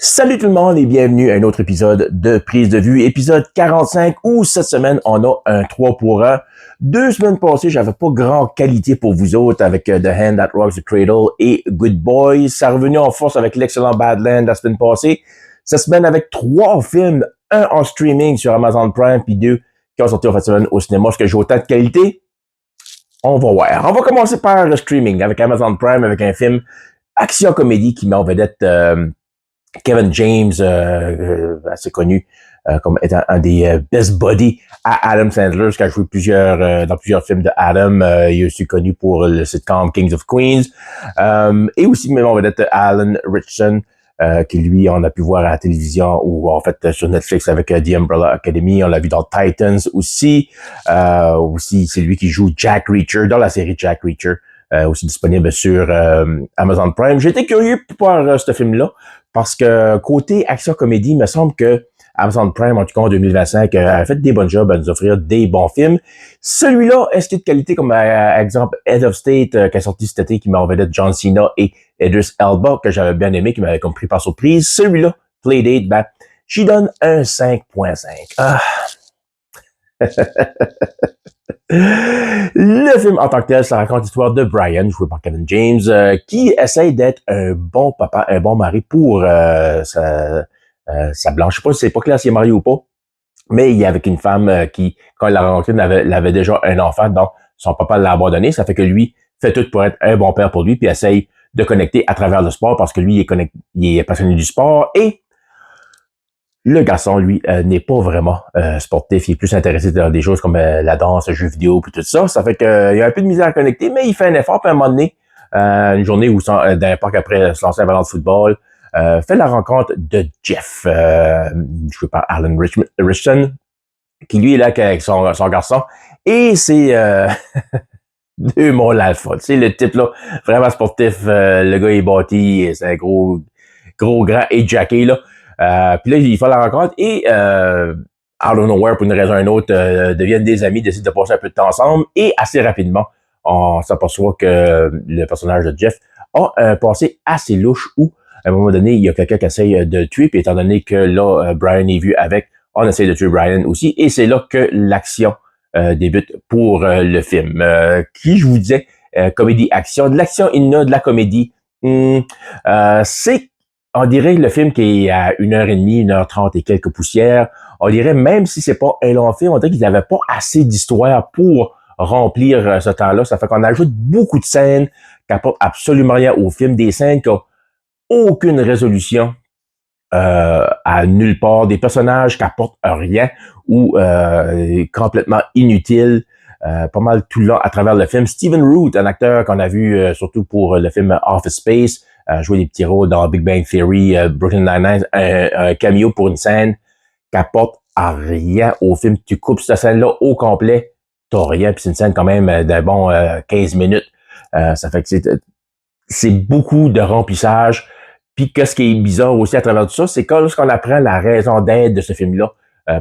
Salut tout le monde et bienvenue à un autre épisode de Prise de vue, épisode 45 où cette semaine on a un 3 pour 1. 2 semaines passées, j'avais pas grande qualité pour vous autres avec The Hand That Rocks the Cradle et Good Boys. Ça est revenu en force avec l'excellent Badland la semaine passée. Cette semaine avec 3 films, un en streaming sur Amazon Prime puis 2 qui ont sorti en fin de semaine au cinéma. Est-ce que j'ai autant de qualité? On va voir. On va commencer par le streaming avec Amazon Prime avec un film action-comédie qui met en vedette Kevin James, assez connu comme étant un des best buddies à Adam Sandler, qui a joué dans plusieurs films de Adam. Il est aussi connu pour le sitcom Kings of Queens. Et aussi, même on va être Alan Richardson, qui lui, on a pu voir à la télévision ou en fait sur Netflix avec The Umbrella Academy. On l'a vu dans Titans aussi. Aussi, c'est lui qui joue Jack Reacher dans la série Jack Reacher. Aussi disponible sur Amazon Prime. J'étais curieux pour voir ce film-là parce que côté action-comédie, il me semble que Amazon Prime, en tout cas en 2025, a fait des bons jobs à nous offrir des bons films. Celui-là, est-ce qu'il y a de qualité comme exemple Head of State qui est sorti cet été, qui m'a envoyé John Cena et Idris Elba, que j'avais bien aimé, qui m'avait compris par surprise. Celui-là, Playdate, ben, j'y donne un 5.5. Ah. Le film en tant que tel, ça raconte l'histoire de Brian, joué par Kevin James, qui essaye d'être un bon papa, un bon mari pour sa blanche. Je sais pas si c'est pas clair s'il est marié ou pas, mais il est avec une femme qui, quand il l'a rencontrée, avait déjà un enfant, donc son papa l'a abandonné. Ça fait que lui fait tout pour être un bon père pour lui, puis essaye de connecter à travers le sport parce que lui, il est passionné du sport et le garçon, lui, n'est pas vraiment sportif. Il est plus intéressé dans des choses comme la danse, le jeu vidéo, puis tout ça. Ça fait qu'il y a un peu de misère à connecter, mais il fait un effort. Puis à un moment donné, une journée où dans un parc après se lancer un ballon de football, fait la rencontre de Jeff, joué par Alan Richardson, qui lui est là avec son garçon. Et c'est deux mots alpha. Tu sais, le type là, vraiment sportif. Le gars est bâti, c'est un gros grand et jacké là. Puis là, il fait la rencontre et out of nowhere, pour une raison ou une autre, deviennent des amis, décident de passer un peu de temps ensemble et assez rapidement, on s'aperçoit que le personnage de Jeff a un passé assez louche où, à un moment donné, il y a quelqu'un qui essaye de le tuer, puis étant donné que là, Brian est vu avec, on essaye de tuer Brian aussi, et c'est là que l'action débute pour le film. Qui, je vous disais, comédie-action, de l'action, il y en a de la comédie. C'est on dirait le film qui est à 1h30, 1h30 et quelques poussières, on dirait même si c'est pas un long film, on dirait qu'ils n'avaient pas assez d'histoire pour remplir ce temps-là. Ça fait qu'on ajoute beaucoup de scènes qui apportent absolument rien au film, des scènes qui n'ont aucune résolution à nulle part, des personnages qui apportent rien ou complètement inutiles. Pas mal tout là à travers le film. Stephen Root, un acteur qu'on a vu surtout pour le film Office Space, jouer des petits rôles dans Big Bang Theory, Brooklyn Nine-Nine, un cameo pour une scène qui apporte à rien au film. Tu coupes cette scène-là au complet, t'as rien, puis c'est une scène quand même d'un bon 15 minutes. Ça fait que c'est beaucoup de remplissage. Puis qu'est-ce qui est bizarre aussi à travers tout ça, c'est quand lorsqu'on apprend la raison d'être de ce film-là.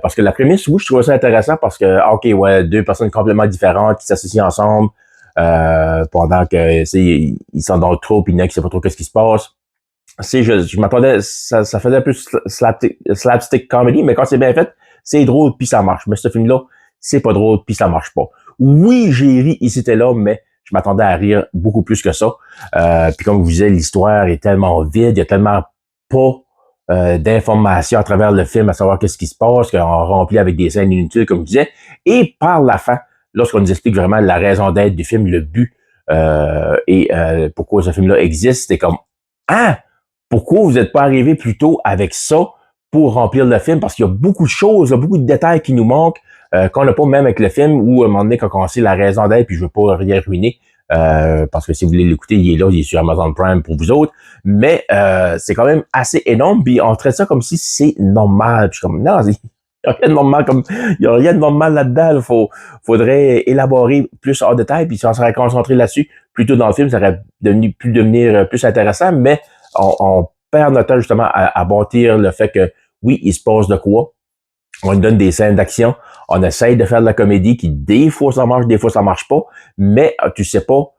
Parce que la prémisse, oui, je trouve ça intéressant parce que, OK, ouais, deux personnes complètement différentes qui s'associent ensemble pendant que ils sont dans le trou, puis il y en a qui ne sait pas trop qu'est-ce qui se passe. Je m'attendais, ça faisait un peu slapstick comedy, mais quand c'est bien fait, c'est drôle puis ça marche. Mais ce film-là, c'est pas drôle puis ça marche pas. Oui, j'ai ri ici et là, mais je m'attendais à rire beaucoup plus que ça. Puis comme je vous disais, l'histoire est tellement vide, il y a tellement pas d'informations à travers le film à savoir qu'est-ce qui se passe, qu'on remplit avec des scènes inutiles, comme je disais. Et par la fin, lorsqu'on nous explique vraiment la raison d'être du film, le but et pourquoi ce film-là existe, c'est comme ah! Pourquoi vous n'êtes pas arrivé plus tôt avec ça pour remplir le film? Parce qu'il y a beaucoup de choses, beaucoup de détails qui nous manquent, qu'on n'a pas même avec le film, où à un moment donné, quand on sait la raison d'être, puis je veux pas rien ruiner, parce que si vous voulez l'écouter, il est là, il est sur Amazon Prime pour vous autres, mais c'est quand même assez énorme, puis on traite ça comme si c'est normal, puis comme, non, il y a rien de normal il y a rien de normal là-dedans, faudrait élaborer plus en détail, puis si on serait concentré là-dessus, plutôt dans le film, ça aurait pu devenir plus intéressant, mais on perd notre temps justement à bâtir le fait que oui, il se passe de quoi. On nous donne des scènes d'action. On essaye de faire de la comédie qui, des fois, ça marche pas. Mais tu sais pas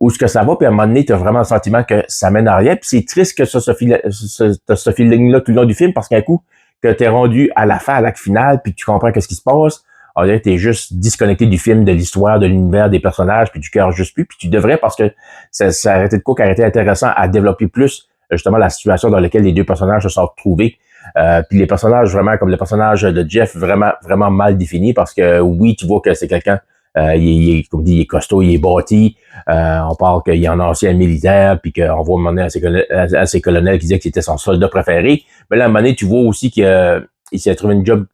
où ce que ça va, puis à un moment donné, tu as vraiment le sentiment que ça mène à rien. Puis c'est triste que ce feeling-là tout le long du film, parce qu'un coup, que tu es rendu à la fin, à l'acte final, puis tu comprends qu'est-ce qui se passe, on dirait que tu es juste disconnecté du film, de l'histoire, de l'univers, des personnages, puis du cœur juste plus, puis tu devrais, parce que ça aurait été de quoi qui aurait été intéressant à développer plus, justement, la situation dans laquelle les deux personnages se sont retrouvés. Puis les personnages, vraiment, comme le personnage de Jeff, vraiment, vraiment mal défini, parce que oui, tu vois que c'est quelqu'un, comme dit, il est costaud, il est bâti. On parle qu'il est un ancien militaire, puis qu'on voit un moment donné à ses colonels qui disaient que c'était son soldat préféré. Mais là, à un moment donné, tu vois aussi qu'il s'est trouvé une job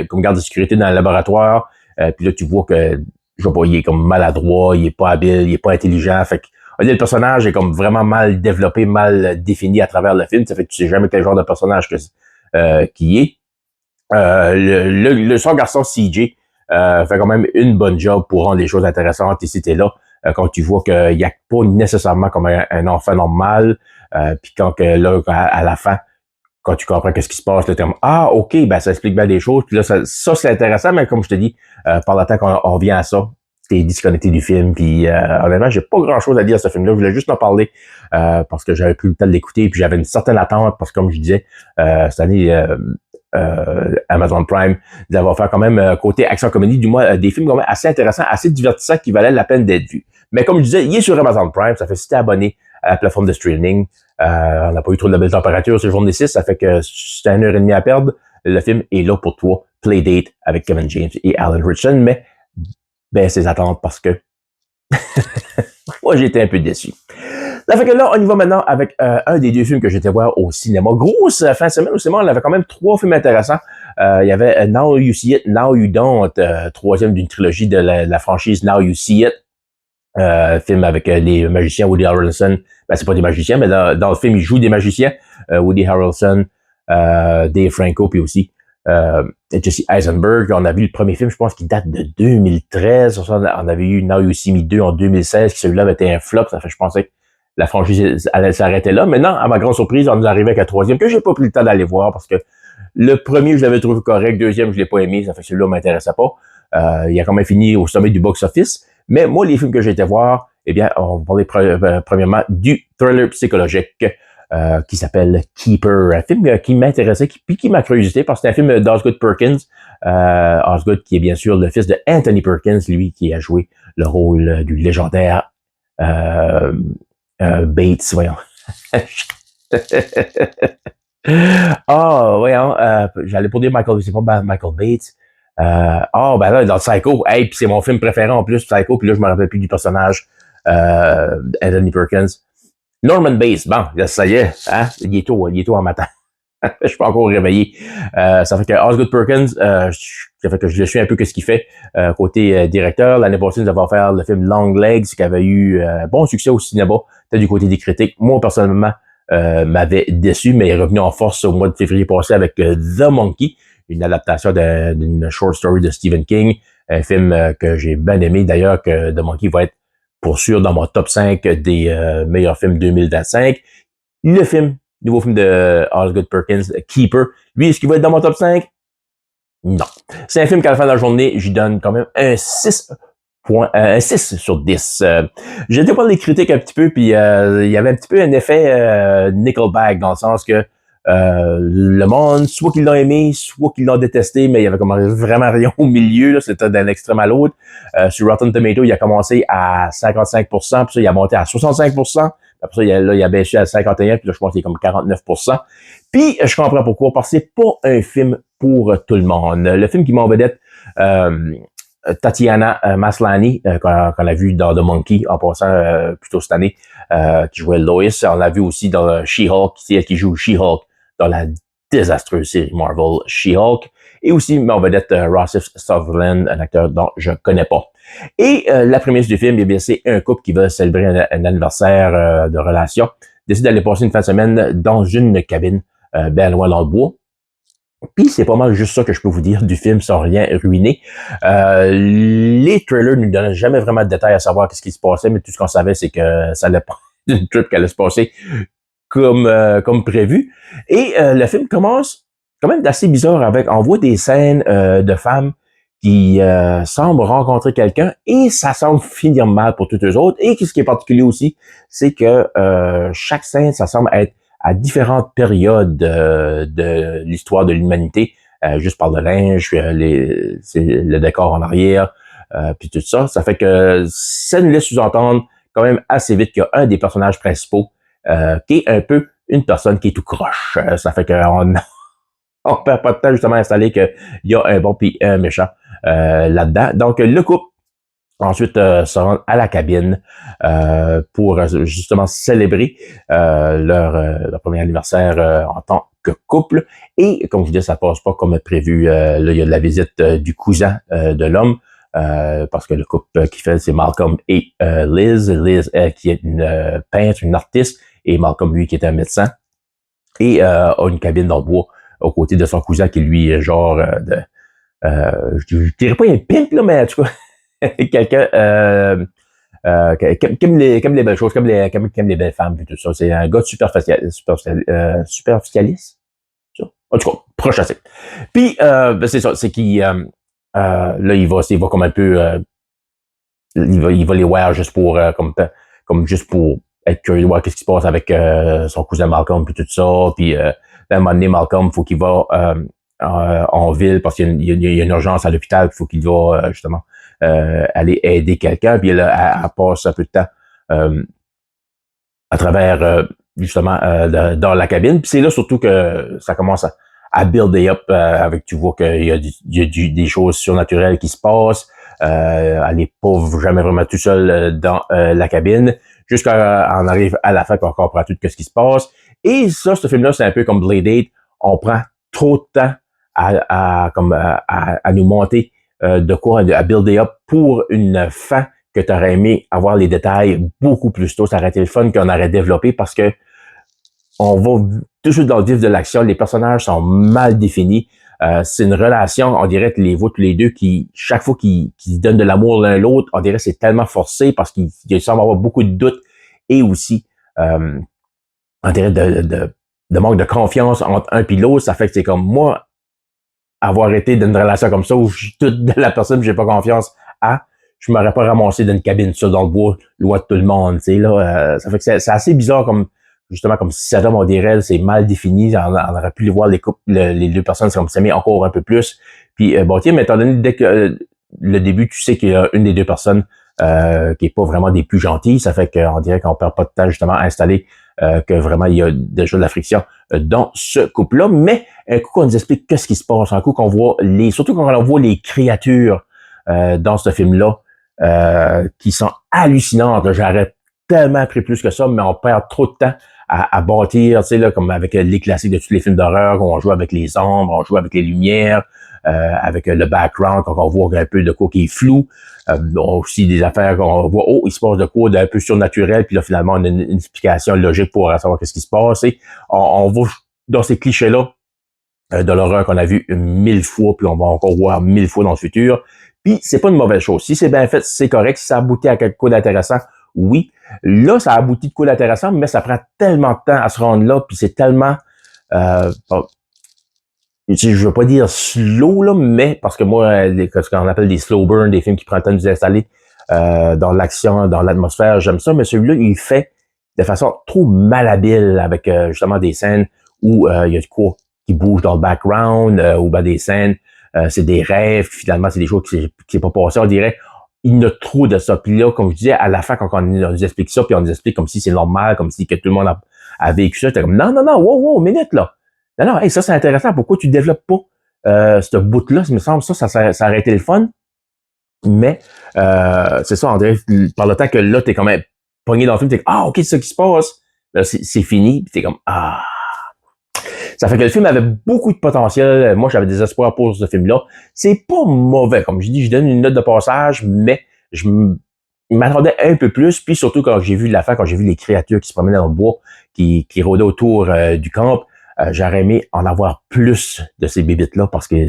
comme garde de sécurité dans le laboratoire. Puis là, tu vois que, je sais pas, il est comme maladroit, il est pas habile, il est pas intelligent. Fait que, on dit, le personnage est comme vraiment mal développé, mal défini à travers le film. Ça fait que tu sais jamais quel genre de personnage qui est. Le son garçon CJ fait quand même une bonne job pour rendre les choses intéressantes ici et là. Quand tu vois qu'il n'y a pas nécessairement comme un enfant normal, puis quand que là, à la fin, quand tu comprends qu'est-ce qui se passe, le terme ah ok, ben ça explique bien des choses. Puis là, ça c'est intéressant, mais comme je te dis, par le temps qu'on revient à ça, t'es disconnecté du film. Puis honnêtement, j'ai pas grand-chose à dire à ce film-là. Je voulais juste en parler parce que j'avais plus le temps de l'écouter, puis j'avais une certaine attente parce que comme je disais, cette année. Amazon Prime, d'avoir fait quand même côté action comédie, du moins des films quand même assez intéressants, assez divertissants qui valaient la peine d'être vus. Mais comme je disais, il est sur Amazon Prime, ça fait si t'es abonné à la plateforme de streaming, on n'a pas eu trop de belles températures ce journée 6, ça fait que si t'as 1 heure et demie à perdre, le film est là pour toi, Playdate avec Kevin James et Alan Richardson, mais ben ses attentes parce que moi j'ai été un peu déçu. Ça fait que là, on y va maintenant avec un des deux films que j'étais voir au cinéma. Grosse fin de semaine au cinéma, on avait quand même 3 films intéressants. Il y avait Now You See It, Now You Don't, troisième d'une trilogie de la franchise Now You See It. Film avec les magiciens Woody Harrelson. Ben, c'est pas des magiciens, mais dans le film, ils jouent des magiciens. Woody Harrelson, Dave Franco, puis aussi Jesse Eisenberg. On a vu le premier film, je pense, qui date de 2013. On avait eu Now You See Me 2 en 2016, qui celui-là avait été un flop. Ça fait, je pensais que la franchise allait s'arrêter là. Maintenant, à ma grande surprise, on est arrivé avec un troisième que j'ai pas pris le temps d'aller voir parce que le premier, je l'avais trouvé correct. Deuxième, je l'ai pas aimé. Ça fait que celui-là m'intéressait pas. Il a quand même fini au sommet du box-office. Mais moi, les films que j'ai été voir, eh bien, on va parler premièrement du thriller psychologique qui s'appelle Keeper. Un film qui m'intéressait, qui m'a curiosité parce que c'est un film d'Osgood Perkins. Osgood qui est bien sûr le fils de Anthony Perkins, lui qui a joué le rôle du légendaire Bates, voyons. Voyons, j'allais pour dire Michael, c'est pas Michael Bates. Ben là, dans Psycho, hey, puis c'est mon film préféré en plus, Psycho, puis là, je me rappelle plus du personnage Anthony Perkins. Norman Bates, bon, là, ça y est, hein, il est tôt en matin. Je suis pas encore réveillé. Ça fait que Osgood Perkins, ça fait que je le suis un peu que ce qu'il fait côté directeur. L'année passée, nous avons fait le film Long Legs qui avait eu bon succès au cinéma, peut-être du côté des critiques. Moi, personnellement, m'avait déçu, mais est revenu en force au mois de février passé avec The Monkey, une adaptation d'une short story de Stephen King, un film que j'ai bien aimé d'ailleurs, que The Monkey va être pour sûr dans mon top 5 des meilleurs films 2025. Nouveau film de Osgood Perkins, Keeper. Lui, est-ce qu'il va être dans mon top 5? Non. C'est un film qu'à la fin de la journée, j'y donne quand même un 6 sur 10. J'ai été voir les critiques un petit peu, puis il y avait un petit peu un effet Nickelback, dans le sens que le monde, soit qu'ils l'ont aimé, soit qu'ils l'ont détesté, mais il y avait comme vraiment rien au milieu, là, c'était d'un extrême à l'autre. Sur Rotten Tomatoes, il a commencé à 55%, puis ça, il a monté à 65%. Après ça, il a baissé à 51, puis là, je pense qu'il est comme 49%. Puis, je comprends pourquoi, parce que c'est pas un film pour tout le monde. Le film qui m'en vedette, Tatiana Maslany, qu'on a vu dans The Monkey en passant plus tôt cette année, qui jouait Lois. On l'a vu aussi dans She-Hulk, c'est elle qui joue She-Hulk dans la désastreuse série Marvel She-Hulk. Et aussi, on vedette Rossif Sutherland, un acteur dont je connais pas. Et la prémisse du film, eh bien, c'est un couple qui va célébrer un anniversaire de relation, décide d'aller passer une fin de semaine dans une cabine bien loin dans le bois. Puis c'est pas mal juste ça que je peux vous dire du film sans rien ruiner. Les trailers ne nous donnent jamais vraiment de détails à savoir ce qui se passait, mais tout ce qu'on savait, c'est que ça allait pas une trip qui allait se passer comme prévu. Et le film commence quand même d'assez bizarre avec, on voit des scènes de femmes qui semble rencontrer quelqu'un et ça semble finir mal pour tous les autres. Et ce qui est particulier aussi, c'est que chaque scène, ça semble être à différentes périodes de l'histoire de l'humanité, juste par le linge, le décor en arrière, puis tout ça. Ça fait que ça nous laisse sous-entendre quand même assez vite qu'il y a un des personnages principaux qui est un peu une personne qui est tout croche. Ça fait qu'on on perd pas de temps justement à installer qu'il y a un bon puis un méchant là-dedans. Donc, le couple ensuite se rend à la cabine pour justement célébrer leur premier anniversaire en tant que couple. Et comme je vous dis, ça passe pas comme prévu. Là, il y a de la visite du cousin de l'homme. Parce que le couple qui fait, c'est Malcolm et Liz. Liz, qui est une peintre, une artiste, et Malcolm, lui, qui est un médecin. Et a une cabine dans le bois aux côtés de son cousin qui, lui, est genre je dirais pas un pimp, là, mais en tout cas, quelqu'un qui aime les belles choses, qui aime les belles femmes et tout ça. C'est un gars superficialiste. Ça. En tout cas, proche assez. Puis, ben, c'est ça, c'est qu'il là, il va comme un peu il va les voir juste pour comme juste pour être curieux de voir qu'est-ce qui se passe avec son cousin Malcolm puis tout ça. Puis à un moment donné, Malcolm, faut qu'il va en ville parce qu'il y a une urgence à l'hôpital, il faut qu'il va justement aller aider quelqu'un. Puis là, elle passe un peu de temps à travers justement dans la cabine. Puis c'est là surtout que ça commence à builder up avec, tu vois qu'il y a des choses surnaturelles qui se passent. Elle n'est pas jamais vraiment tout seul dans la cabine, jusqu'à on arrive à la fin qu'on comprend tout ce qui se passe. Et ça, ce film-là, c'est un peu comme Blade 8. On prend trop de temps à nous monter de quoi, à builder up pour une fin que tu aurais aimé avoir les détails beaucoup plus tôt. Ça aurait été le fun qu'on aurait développé parce que on va tout de suite dans le vif de l'action. Les personnages sont mal définis. C'est une relation, on dirait que les vous tous les deux qui, chaque fois qu'ils donnent de l'amour l'un l'autre, on dirait que c'est tellement forcé parce qu'il semble avoir beaucoup de doutes et aussi, on dirait de manque de confiance entre un et l'autre. Ça fait que c'est comme moi, avoir été d'une relation comme ça où je suis toute de la personne que j'ai pas confiance à, je m'aurais pas ramassé d'une cabine seule dans le bois, loin de tout le monde, tu sais, là. Ça fait que c'est assez bizarre comme, justement, comme si Saddam, on dirait, c'est mal défini. On aurait pu les voir les couples, les deux personnes comme s'aimer encore un peu plus. Puis, bon, tiens, mais étant donné, dès que le début, tu sais qu'il y a une des deux personnes qui est pas vraiment des plus gentilles, ça fait qu'on dirait qu'on perd pas de temps, justement, à installer que vraiment, il y a déjà de la friction dans ce couple-là. Mais un coup qu'on nous explique qu'est-ce qui se passe, un coup qu'on voit surtout quand on voit les créatures dans ce film-là, qui sont hallucinantes. J'aurais tellement pris plus que ça, mais on perd trop de temps à bâtir, tu sais, là, comme avec les classiques de tous les films d'horreur, où on joue avec les ombres, on joue avec les lumières, avec le background, quand on voit un peu de quoi qui est flou. Aussi des affaires qu'on voit, oh, il se passe de quoi d'un peu surnaturel, puis là, finalement, on a une explication logique pour savoir qu'est-ce qui se passe. Et on va dans ces clichés-là de l'horreur qu'on a vu 1000 fois, puis on va encore voir 1000 fois dans le futur. Puis, c'est pas une mauvaise chose. Si c'est bien fait, c'est correct. Si ça aboutit à quelque chose d'intéressant, oui. Là, ça aboutit de quoi d'intéressant, mais ça prend tellement de temps à se rendre là, puis c'est tellement... je veux pas dire slow, là, mais parce que moi, ce qu'on appelle des slow burn, des films qui prennent le temps de nous installer dans l'action, dans l'atmosphère, j'aime ça, mais celui-là, il fait de façon trop malhabile avec justement des scènes où il y a du quoi qui bouge dans le background, ou ben des scènes, c'est des rêves, finalement, c'est des choses qui s'est pas passé, on dirait. Il y en a trop de ça. Puis là, comme je disais, à la fin, quand on nous explique ça, puis on nous explique comme si c'est normal, comme si que tout le monde a vécu ça, t'es comme, non, wow, minute, là. Non, hey, ça, c'est intéressant. Pourquoi tu développes pas ce bout-là? Il me semble ça aurait été le fun. Mais c'est ça, on dirait, par le temps que là, t'es quand même pogné dans le film, t'es comme, ah, OK, c'est ça qui se passe. Là, c'est fini, puis t'es comme, ah. Ça fait que le film avait beaucoup de potentiel. Moi, j'avais des espoirs pour ce film-là. C'est pas mauvais. Comme je dis, je donne une note de passage, mais je m'attendais un peu plus. Puis surtout, quand j'ai vu la fin, quand j'ai vu les créatures qui se promenaient dans le bois, qui rôdaient autour du camp, j'aurais aimé en avoir plus de ces bébites-là parce que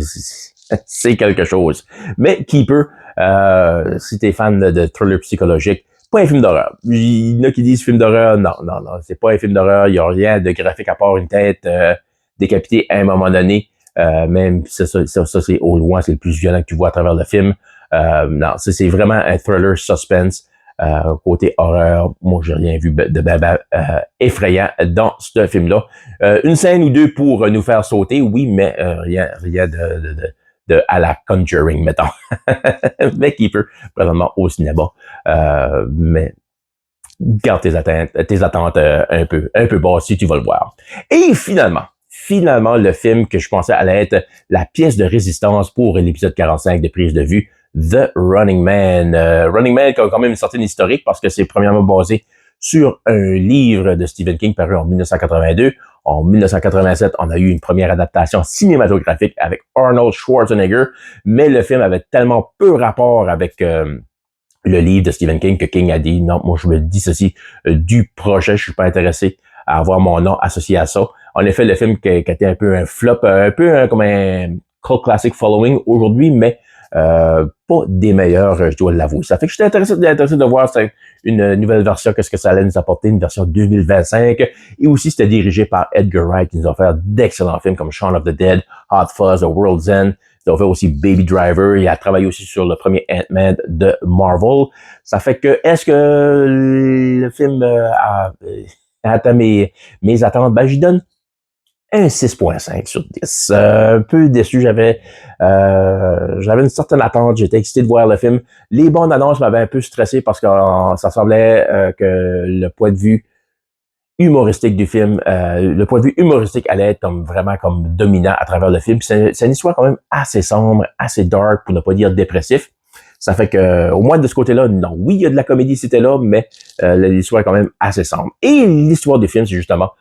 c'est quelque chose. Mais Keeper, si t'es fan de thriller psychologique, pas un film d'horreur. Il y en a qui disent film d'horreur. Non, c'est pas un film d'horreur. Il y a rien de graphique à part une tête décapitée à un moment donné. Même ça c'est au loin, c'est le plus violent que tu vois à travers le film. Non, c'est vraiment un thriller suspense. Côté horreur, moi j'ai rien vu de effrayant dans ce film-là. Une scène ou deux pour nous faire sauter, oui, mais rien de à la Conjuring, mettons. Mais qui peut présentement au cinéma. Mais garde tes attentes un peu basses si tu vas le voir. Et finalement, le film que je pensais allait être la pièce de résistance pour l'épisode 45 de Prise de vue, The Running Man. Running Man qui a quand même une certaine historique parce que c'est premièrement basé sur un livre de Stephen King paru en 1982. En 1987, on a eu une première adaptation cinématographique avec Arnold Schwarzenegger, mais le film avait tellement peu rapport avec le livre de Stephen King que King a dit non, moi je me dissocie du projet, je suis pas intéressé à avoir mon nom associé à ça. En effet, le film qui était un peu un flop, un peu comme un cult classic following aujourd'hui, mais pas des meilleurs, je dois l'avouer. Ça fait que j'étais intéressé de voir une nouvelle version, qu'est-ce que ça allait nous apporter, une version 2025. Et aussi, c'était dirigé par Edgar Wright, qui nous a fait d'excellents films comme Shaun of the Dead, Hot Fuzz, A World's End. Il a fait aussi Baby Driver. Il a travaillé aussi sur le premier Ant-Man de Marvel. Ça fait que, est-ce que le film a atteint mes attentes? Ben, j'y donne un 6.5 sur 10. Un peu déçu, j'avais une certaine attente, j'étais excité de voir le film. Les bandes annonces m'avaient un peu stressé parce que ça semblait que le point de vue humoristique du film, le point de vue humoristique allait être comme vraiment comme dominant à travers le film. C'est une histoire quand même assez sombre, assez dark, pour ne pas dire dépressif. Ça fait que, au moins de ce côté-là, non. Oui, il y a de la comédie, c'était là, mais l'histoire est quand même assez sombre. Et l'histoire du film, c'est justement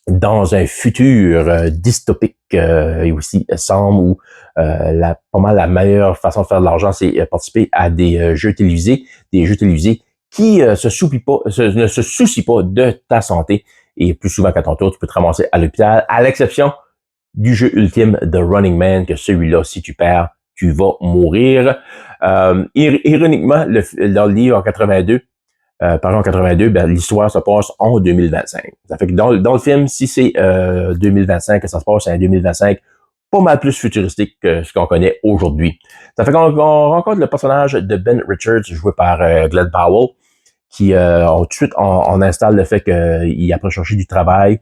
dans un futur dystopique et aussi sombre où pas mal la meilleure façon de faire de l'argent, c'est participer à des jeux télévisés qui ne se soucient pas de ta santé. Et plus souvent qu'à ton tour, tu peux te ramasser à l'hôpital, à l'exception du jeu ultime de Running Man, que celui-là, si tu perds, tu vas mourir. Ironiquement, dans le livre en 82, par exemple, en 82, ben, l'histoire se passe en 2025. Ça fait que dans le film, si c'est 2025 que ça se passe, c'est en 2025 pas mal plus futuristique que ce qu'on connaît aujourd'hui. Ça fait qu'on rencontre le personnage de Ben Richards, joué par Glenn Powell, qui tout de suite on installe le fait qu'il approche chercher du travail.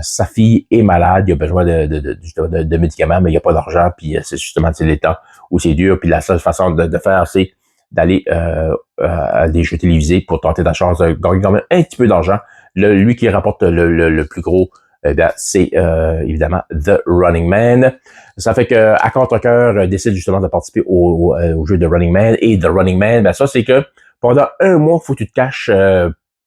Sa fille est malade, il a besoin de médicaments, mais il n'y a pas d'argent, puis c'est justement les temps où c'est dur, puis la seule façon de faire, c'est d'aller à des jeux télévisés pour tenter la chance de gagner quand même un petit peu d'argent. Lui qui rapporte le plus gros, c'est évidemment The Running Man. Ça fait que à contre-cœur décide justement de participer au jeu de Running Man. Et The Running Man, ben ça c'est que pendant un mois, faut que tu te caches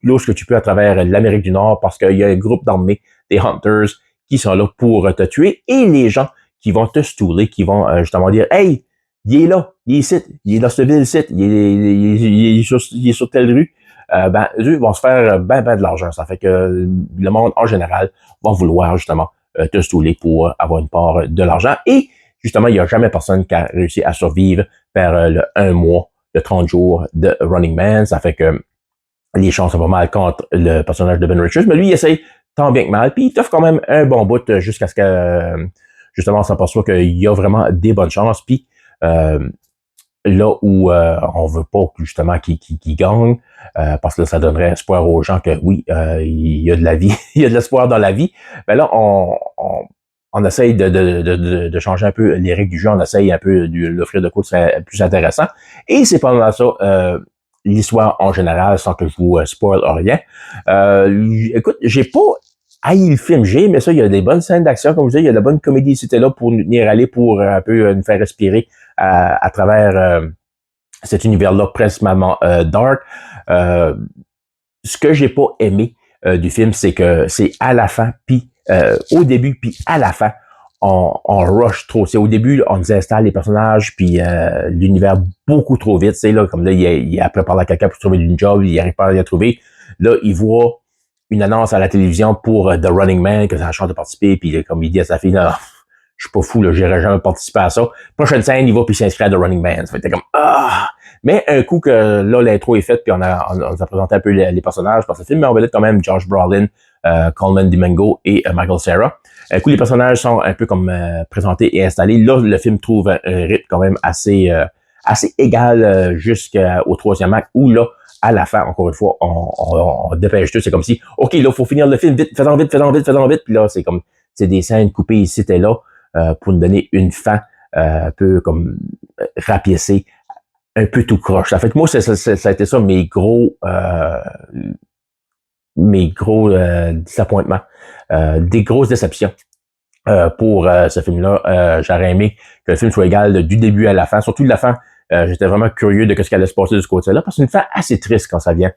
lorsque tu peux à travers l'Amérique du Nord parce qu'il y a un groupe d'armées, des Hunters, qui sont là pour te tuer. Et les gens qui vont te stouler, qui vont justement dire « Hey, il est là, il est ici, il est dans cette ville-ci, il est sur telle rue. » Ben, eux vont se faire ben de l'argent. Ça fait que le monde, en général, va vouloir justement te stouler pour avoir une part de l'argent. Et justement, il n'y a jamais personne qui a réussi à survivre vers le 1 mois, le 30 jours de Running Man. Ça fait que les chances sont pas mal contre le personnage de Ben Richards. Mais lui, il essaye tant bien que mal. Puis il t'offre quand même un bon bout jusqu'à ce que, justement, on s'aperçoit qu'il y a vraiment des bonnes chances. Puis là où on veut pas justement qu'il gagne, parce que là, ça donnerait espoir aux gens que oui, il y a de la vie, il y a de l'espoir dans la vie. Ben là, on essaye de changer un peu les règles du jeu, on essaye un peu de l'offrir de quoi serait plus intéressant. Et c'est pendant ça, l'histoire en général, sans que je vous spoil rien. Écoute, j'ai pas haï le film, mais ça, il y a des bonnes scènes d'action, comme je disais, il y a de la bonne comédie, c'était là pour nous tenir aller, pour un peu nous faire respirer à travers cet univers-là principalement dark. Ce que j'ai pas aimé du film, c'est que c'est à la fin, puis au début, puis à la fin, on rush trop. C'est au début, on nous installe les personnages, puis l'univers beaucoup trop vite. C'est là, comme là, il a préparé à quelqu'un pour trouver une job, il n'arrive pas à y trouver. Là, il voit une annonce à la télévision pour The Running Man, que ça a chance de participer, puis comme il dit à sa fille, non, je suis pas fou, là, j'irai jamais participer à ça. Prochaine scène, il va puis s'inscrit à The Running Man. Ça fait comme ah! Mais un coup que là, l'intro est faite, puis on nous a présenté un peu les personnages, parce que le film met en vedette quand même Josh Brolin, Coleman Domingo et Michael Cera. Un coup, les personnages sont un peu comme présentés et installés. Là, le film trouve un rythme quand même assez égal jusqu'au troisième acte, où là, à la fin, encore une fois, on dépêche tout. C'est comme si, OK, là, il faut finir le film, vite, faisons vite, faisons vite, faisons vite. Puis là, c'est des scènes coupées ici et là pour nous donner une fin un peu comme rapiécée, un peu tout croche. Ça fait que moi, ça a été ça mes gros disappointements, des grosses déceptions. Pour ce film-là, j'aurais aimé que le film soit égal du début à la fin, surtout de la fin. J'étais vraiment curieux de ce qui allait se passer de ce côté-là, parce que c'est une fin assez triste quand ça vient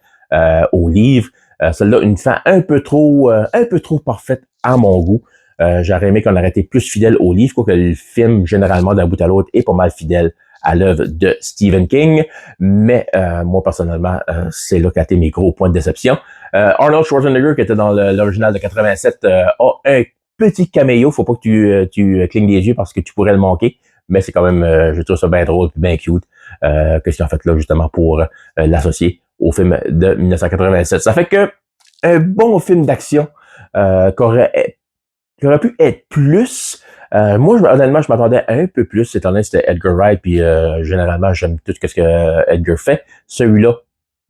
au livre. Celle-là, une fin un peu trop parfaite à mon goût. J'aurais aimé qu'on aurait été plus fidèle au livre, quoique le film, généralement, d'un bout à l'autre, est pas mal fidèle à l'œuvre de Stephen King. Mais moi, personnellement, c'est là qu'a été mes gros points de déception. Arnold Schwarzenegger, qui était dans l'original de 87, a un petit caméo. Faut pas que tu clignes des yeux parce que tu pourrais le manquer. Mais c'est quand même, je trouve ça bien drôle et bien cute. Qu'est-ce qu'ils ont fait là, justement, pour l'associer au film de 1987. Ça fait que un bon film d'action qui aurait pu être plus. Moi, honnêtement, je m'attendais un peu plus, étant donné que c'était Edgar Wright, puis généralement, j'aime tout ce que Edgar fait. Celui-là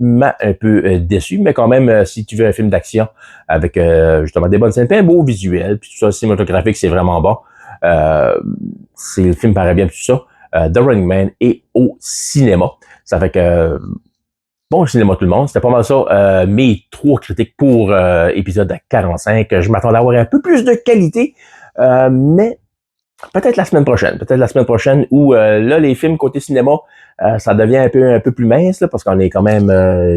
m'a un peu déçu, mais quand même, si tu veux un film d'action avec justement des bonnes scènes, puis un beau visuel, puis tout ça, cinématographique, c'est vraiment bon. Le film paraît bien, puis tout ça. The Running Man est au cinéma. Ça fait que bon cinéma tout le monde, c'était pas mal ça. Mes 3 critiques pour épisode 45. Je m'attendais à avoir un peu plus de qualité, mais peut-être la semaine prochaine. Peut-être la semaine prochaine où là, les films côté cinéma, ça devient un peu plus mince, là, parce qu'on est quand même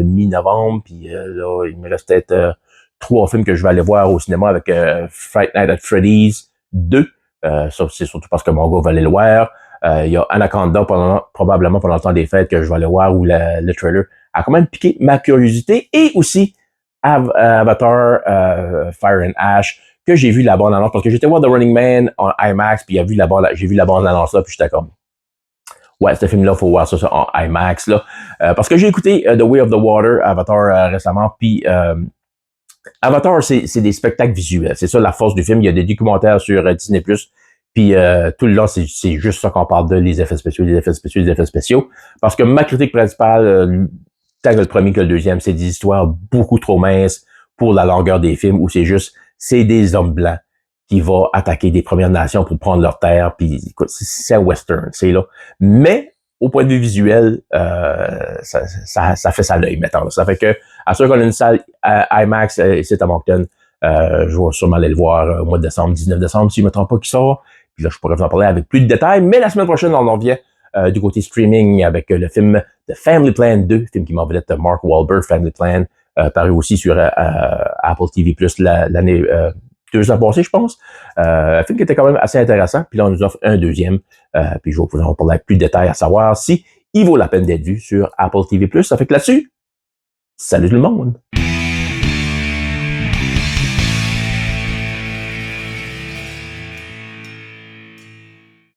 mi-novembre, puis là, il me reste peut-être 3 films que je vais aller voir au cinéma avec Fright Night at Freddy's 2. Ça, c'est surtout parce que mon gars va aller le voir. Il y a Anaconda probablement pendant le temps des fêtes que je vais aller voir, où le trailer a quand même piqué ma curiosité. Et aussi Avatar Fire and Ash, que j'ai vu la bande-annonce, parce que j'étais voir The Running Man en IMAX, puis j'ai vu la bande-annonce là, puis j'étais comme, ouais, ce film-là, faut voir ça en IMAX, là. Parce que j'ai écouté The Way of the Water, Avatar, récemment, puis Avatar, c'est des spectacles visuels. C'est ça la force du film. Il y a des documentaires sur Disney+, puis tout le long, c'est juste ça qu'on parle de, les effets spéciaux, les effets spéciaux, les effets spéciaux. Parce que ma critique principale, tant que le premier que le deuxième, c'est des histoires beaucoup trop minces pour la longueur des films, où c'est des hommes blancs qui vont attaquer des Premières Nations pour prendre leur terre, puis écoute, c'est un western, c'est là. Mais au point de vue visuel, ça fait ça à l'œil, mettons. Ça fait que, à sûr qu'on a une salle IMAX ici à Moncton, je vais sûrement aller le voir au mois de décembre, 19 décembre, si je ne me trompe pas, qui sort. Puis là, je pourrais vous en parler avec plus de détails. Mais la semaine prochaine, on en revient du côté streaming avec le film The Family Plan 2, film qui m'envolait de Mark Wahlberg, Family Plan, paru aussi sur Apple TV+, l'année 2 ans passés, je pense. Un film qui était quand même assez intéressant. Puis là, on nous offre un deuxième. Puis je vais vous en parler avec plus de détails à savoir si il vaut la peine d'être vu sur Apple TV+. Ça fait que là-dessus, salut tout le monde!